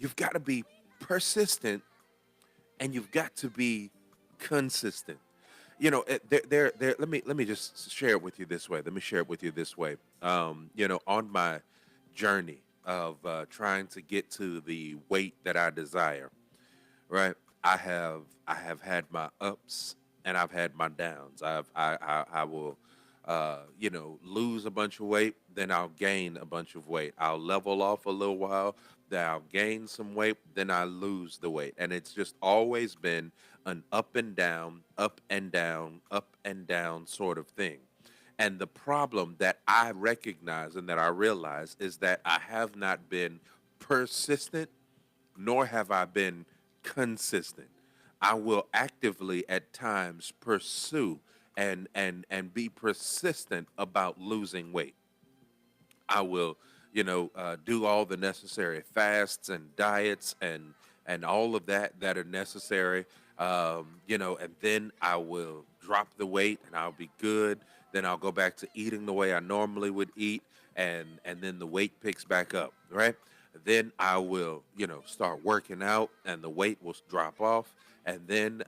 You've got to be persistent and you've got to be consistent. Let me just share it with you this way. Let me share it with you this way. On my journey of trying to get to the weight that I desire, right? I have had my ups and I've had my downs. I will lose a bunch of weight, then I'll gain a bunch of weight. I'll level off a little while, then I'll gain some weight, then I lose the weight. And it's just always been an up and down, up and down, up and down sort of thing. And the problem that I recognize and that I realize is that I have not been persistent, nor have I been consistent. I will actively at times pursue and be persistent about losing weight. I will, do all the necessary fasts and diets and all of that are necessary. And then I will drop the weight and I'll be good. Then I'll go back to eating the way I normally would eat, and then the weight picks back up, right? Then I will, start working out, and the weight will drop off. And then,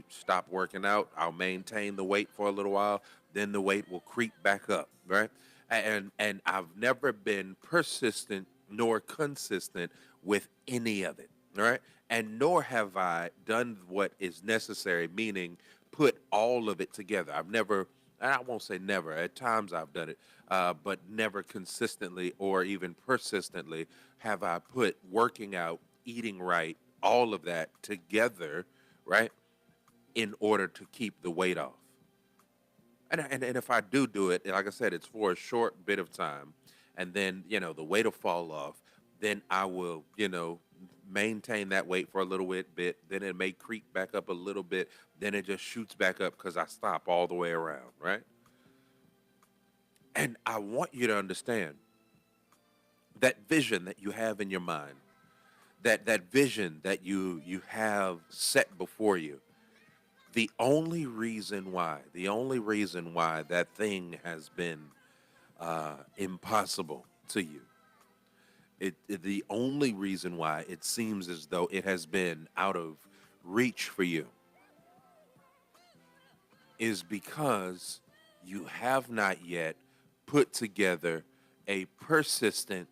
stop working out. I'll maintain the weight for a little while. Then the weight will creep back up, right? And I've never been persistent nor consistent with any of it, all right? And nor have I done what is necessary, meaning put all of it together. I've never, and I won't say never, at times I've done it, but never consistently or even persistently have I put working out, eating right, all of that together, right, in order to keep the weight off. And if I do it, like I said, it's for a short bit of time, and then the weight will fall off. Then I will maintain that weight for a little bit. Then it may creep back up a little bit. Then it just shoots back up because I stop all the way around, right? And I want you to understand that vision that you have in your mind, that vision that you have set before you. The only reason why that thing has been impossible to you, the only reason why it seems as though it has been out of reach for you is because you have not yet put together a persistent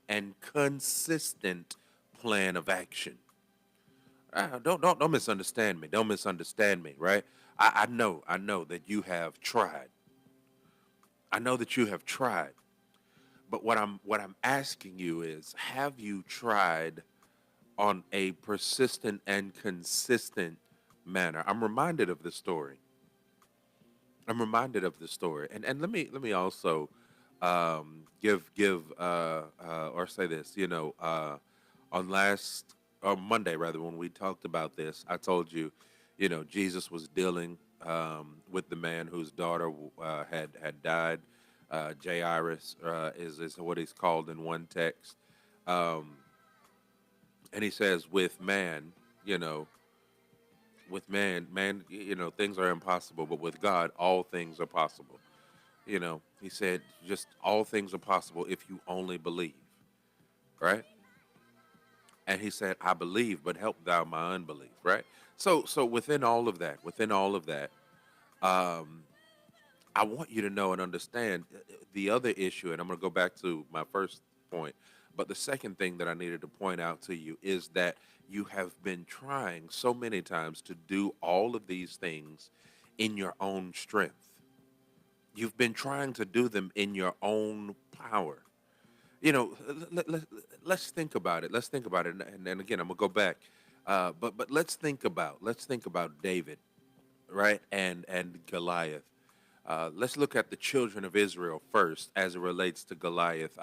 and consistent plan of action. Don't misunderstand me. Don't misunderstand me, right? I know that you have tried. I know that you have tried. But what I'm asking you is, have you tried on a persistent and consistent manner? I'm reminded of the story. I'm reminded of the story, and let me also give or say this. On last Monday, rather, when we talked about this, I told you, Jesus was dealing with the man whose daughter had died. Jairus is what he's called in one text, um, and he says, with man, you know, with man, things are impossible, but with God, all things are possible. He said, just all things are possible if you only believe, right? And he said, I believe, but help thou my unbelief, right? So within all of that, um, I want you to know and understand the other issue, and I'm going to go back to my first point. But the second thing that I needed to point out to you is that you have been trying so many times to do all of these things in your own strength. You've been trying to do them in your own power. Let's think about it. Let's think about it. And again, I'm gonna go back. But let's think about David, right? And Goliath. Let's look at the children of Israel first as it relates to Goliath.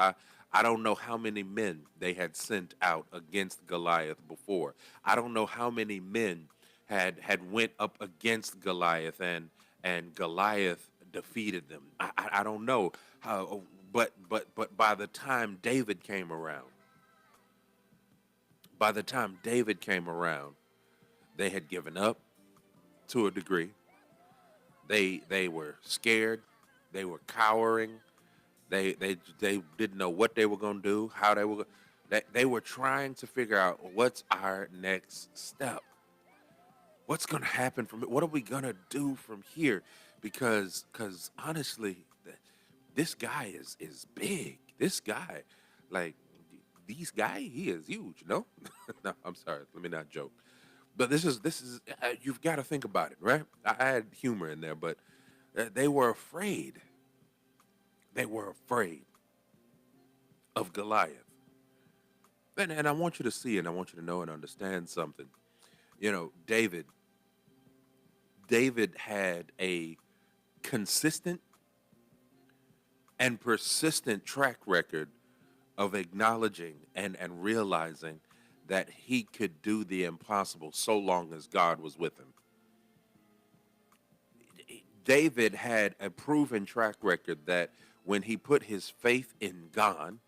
I don't know how many men they had sent out against Goliath before. I don't know how many men had went up against Goliath and Goliath defeated them. I don't know how, but by the time David came around, they had given up to a degree. They were scared. They were cowering. They didn't know what they were going to do, how they were. They were trying to figure out what's our next step. What's going to happen from it? What are we going to do from here? Because honestly, this guy is big. This guy, like these guy, he is huge. No, no, I'm sorry. Let me not joke. But this is you've got to think about it, right? I had humor in there, but they were afraid. They were afraid of Goliath. And I want you to see and I want you to know and understand something. You know, David had a consistent and persistent track record of acknowledging and realizing that he could do the impossible so long as God was with him. David had a proven track record that when he put his faith in God,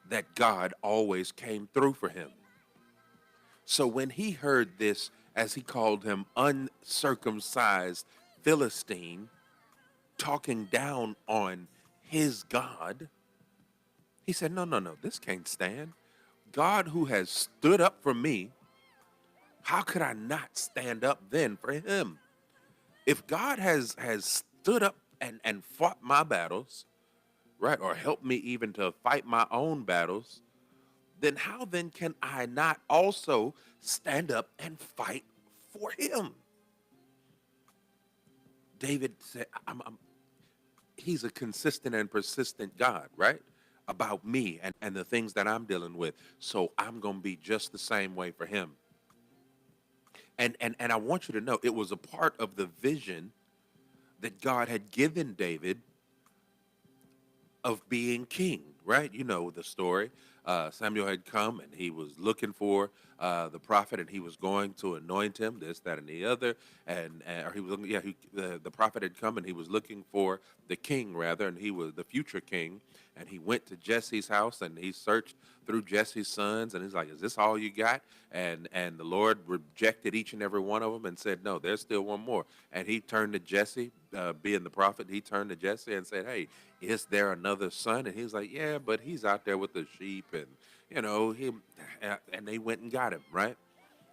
that God always came through for him. So when he heard this, as he called him, uncircumcised Philistine, talking down on his God, he said, no, no, no, this can't stand. God who has stood up for me, how could I not stand up then for him? If God has stood up and fought my battles, right, or helped me even to fight my own battles, then how then can I not also stand up and fight for him? David said, he's a consistent and persistent God, right? About me and the things that I'm dealing with. So I'm going to be just the same way for him. And I want you to know it was a part of the vision that God had given David of being king, right? You know the story. Samuel had come and he was looking for the prophet, and he was going to anoint him, this, that, and the other. Or he was looking, yeah, the prophet had come and he was looking for the king, rather, and he was the future king. And he went to Jesse's house and he searched through Jesse's sons, and he's like, "Is this all you got?" And the Lord rejected each and every one of them and said, "No, there's still one more." And he turned to Jesse, being the prophet. He turned to Jesse and said, "Hey, is there another son?" And he was like, "Yeah, but he's out there with the sheep." And and they went and got him, right?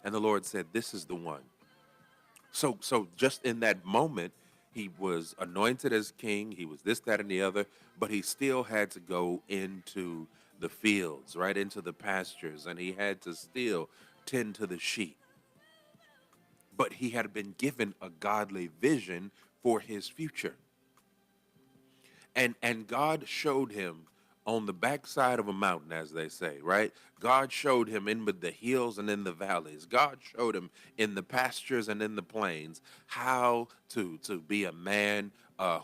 And the Lord said, "This is the one." So just in that moment, he was anointed as king. He was this, that, and the other, but he still had to go into the fields, right, into the pastures, and he had to still tend to the sheep. But he had been given a godly vision for his future. And God showed him on the backside of a mountain, as they say, right? God showed him in the hills and in the valleys. God showed him in the pastures and in the plains how to be a man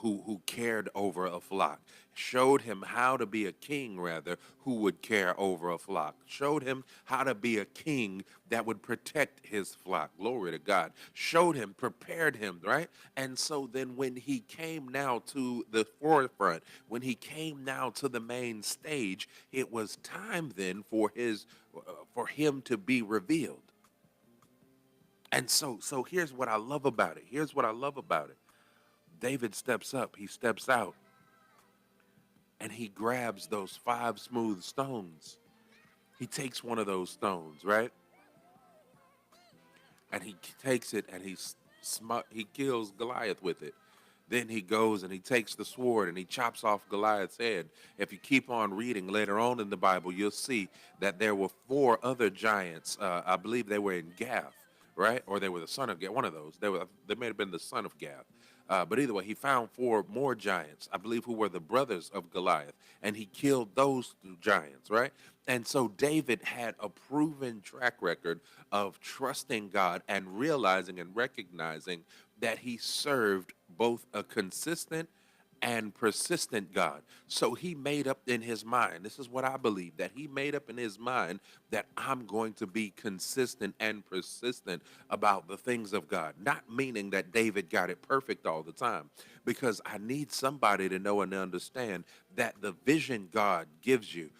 who cared over a flock. Showed him how to be a king, rather, who would care over a flock. Showed him how to be a king that would protect his flock. Glory to God. Showed him, prepared him, right? And so then when he came now to the forefront, when he came now to the main stage, it was time then for him to be revealed. And so here's what I love about it. Here's what I love about it. David steps up, he steps out, and he grabs those 5 smooth stones. He takes one of those stones, right? And he takes it and he kills Goliath with it. Then he goes and he takes the sword and he chops off Goliath's head. If you keep on reading later on in the Bible, you'll see that there were 4 other giants. I believe they were in Gath, right? Or they were the son of Gath, one of those. They may have been the son of Gath. But either way, he found 4 more giants, I believe, who were the brothers of Goliath, and he killed those 2 giants, right? And so David had a proven track record of trusting God and realizing and recognizing that he served both a consistent and persistent God. So he made up in his mind, this is what I believe, that he made up in his mind that I'm going to be consistent and persistent about the things of God. Not meaning that David got it perfect all the time, because I need somebody to know and understand that the vision God gives you,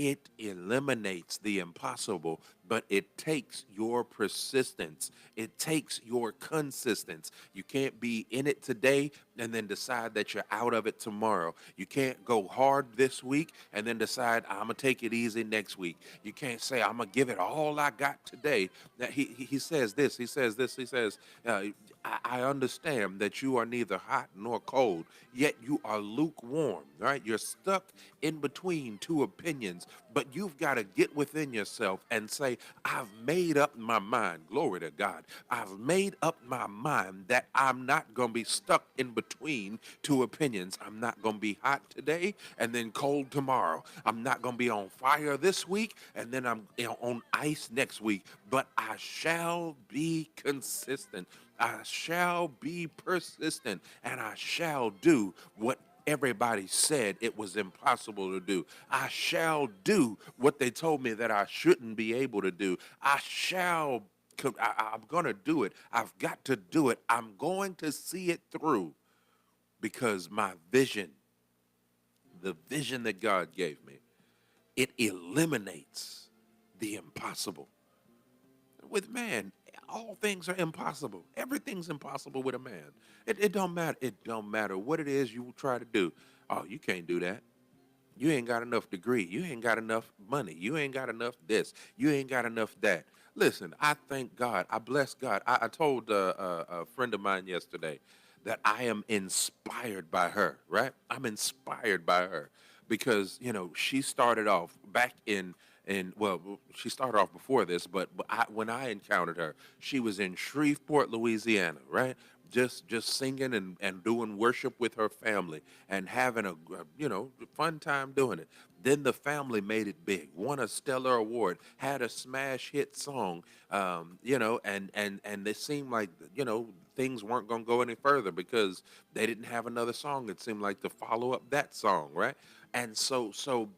it eliminates the impossible, but it takes your persistence. It takes your consistence. You can't be in it today and then decide that you're out of it tomorrow. You can't go hard this week and then decide I'm gonna take it easy next week. You can't say I'm gonna give it all I got today. That he says this. He says this. He says, I understand that you are neither hot nor cold, yet you are lukewarm. Right? You're stuck in between two opinions, but you've got to get within yourself and say, I've made up my mind. Glory to God. I've made up my mind that I'm not going to be stuck in between two opinions. I'm not going to be hot today and then cold tomorrow. I'm not going to be on fire this week and then I'm on ice next week, but I shall be consistent. I shall be persistent, and I shall do what everybody said it was impossible to do. I shall do what they told me that I shouldn't be able to do. I'm going to do it. I've got to do it. I'm going to see it through because my vision, the vision that God gave me, it eliminates the impossible. With man, all things are impossible. Everything's impossible with a man. It don't matter. It don't matter what it is you try to do. Oh, you can't do that. You ain't got enough degree. You ain't got enough money. You ain't got enough this. You ain't got enough that. Listen, I thank God. I bless God. I told a friend of mine yesterday that I am inspired by her, right? I'm inspired by her because, she started off back well, she started off before this, but when I encountered her, she was in Shreveport, Louisiana, right? Just singing and doing worship with her family and having a fun time doing it. Then the family made it big, won a stellar award, had a smash hit song, and it seemed like things weren't going to go any further because they didn't have another song. It seemed like to follow up that song, right? And so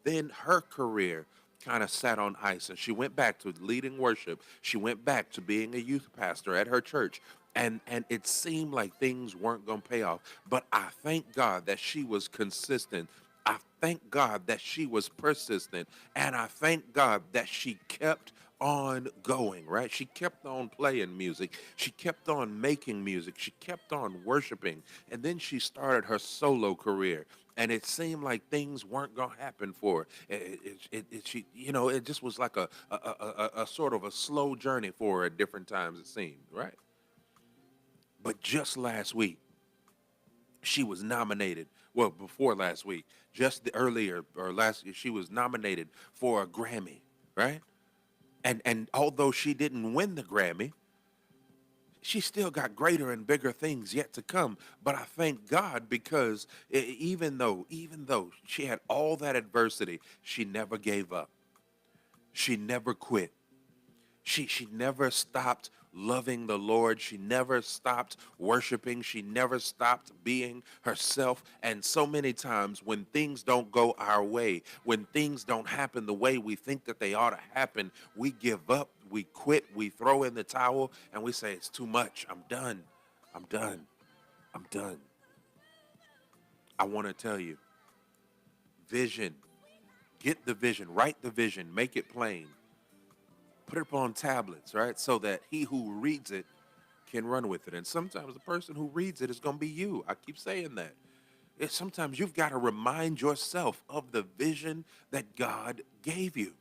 then her career kind of sat on ice and she went back to leading worship. She went back to being a youth pastor at her church. And it seemed like things weren't going to pay off. But I thank God that she was consistent. I thank God that she was persistent. And I thank God that she kept on going, right? She kept on playing music. She kept on making music. She kept on worshiping. And then she started her solo career. And it seemed like things weren't going to happen for her. It just was like a sort of a slow journey for her at different times, it seemed, right? But just last week, she was nominated. Well, before last week, just the earlier or last year, she was nominated for a Grammy, right? And although she didn't win the Grammy, she still got greater and bigger things yet to come. But I thank God because even though she had all that adversity, she never gave up. She never quit. She never stopped loving the Lord. She never stopped worshiping. She never stopped being herself. And so many times when things don't go our way, when things don't happen the way we think that they ought to happen, we give up, we quit, we throw in the towel, and we say, it's too much. I'm done. I'm done. I'm done. I want to tell you, vision, get the vision, write the vision, make it plain. Put it up on tablets, right? So that he who reads it can run with it. And sometimes the person who reads it is going to be you. I keep saying that. Sometimes you've got to remind yourself of the vision that God gave you.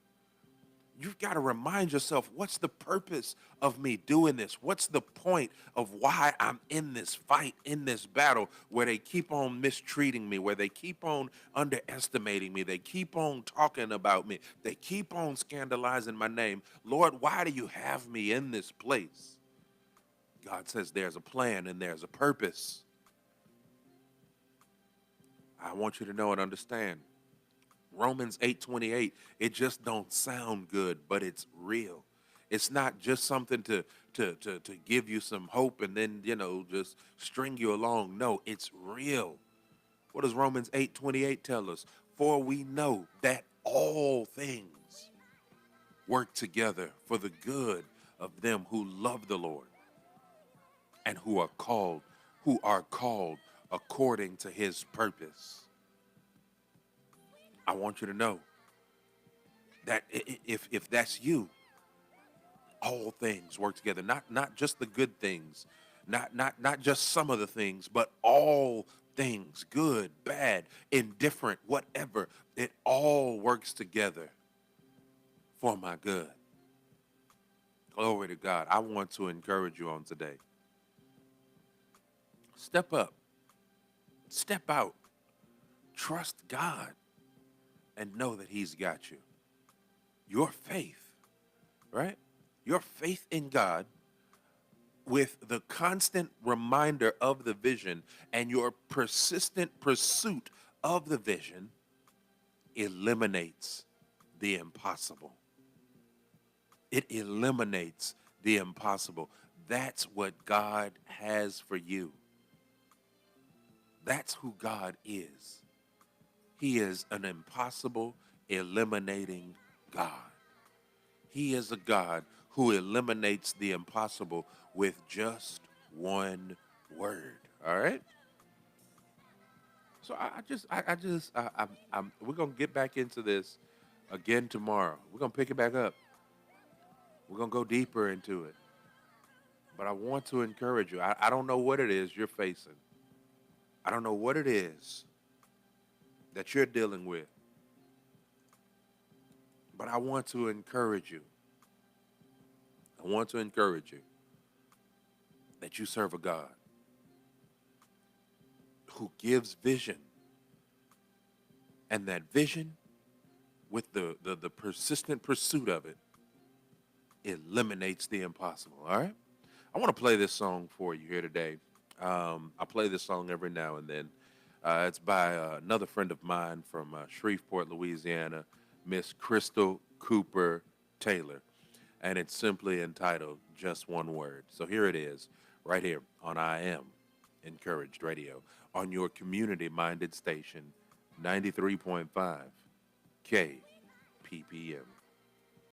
You've got to remind yourself, what's the purpose of me doing this? What's the point of why I'm in this fight, in this battle, where they keep on mistreating me, where they keep on underestimating me, they keep on talking about me, they keep on scandalizing my name. Lord, why do you have me in this place? God says there's a plan and there's a purpose. I want you to know and understand. Romans 8:28, it just don't sound good, but it's real. It's not just something to give you some hope and then, just string you along. No, it's real. What does Romans 8:28 tell us? For we know that all things work together for the good of them who love the Lord and who are called according to his purpose. I want you to know That if that's you, all things work together. Not just the good things, not just some of the things, but all things, good, bad, indifferent, whatever. It all works together for my good. Glory to God. I want to encourage you on today. Step up, step out, trust God, and know that He's got you. Your faith, right? Your faith in God with the constant reminder of the vision and your persistent pursuit of the vision eliminates the impossible. It eliminates the impossible. That's what God has for you. That's who God is. He is an impossible eliminating God. He is a God who eliminates the impossible with just one word. All right. So we're gonna get back into this again tomorrow. We're gonna pick it back up. We're gonna go deeper into it. But I want to encourage you. I don't know what it is you're facing. I don't know what it is that you're dealing with. But I want to encourage you. I want to encourage you that you serve a God who gives vision. And that vision, with the persistent pursuit of it, eliminates the impossible. All right? I want to play this song for you here today. I play this song every now and then. It's by another friend of mine from Shreveport, Louisiana, Miss Crystal Cooper Taylor. And it's simply entitled Just One Word. So here it is, right here on I Am Encouraged Radio, on your community-minded station, 93.5 KPPM.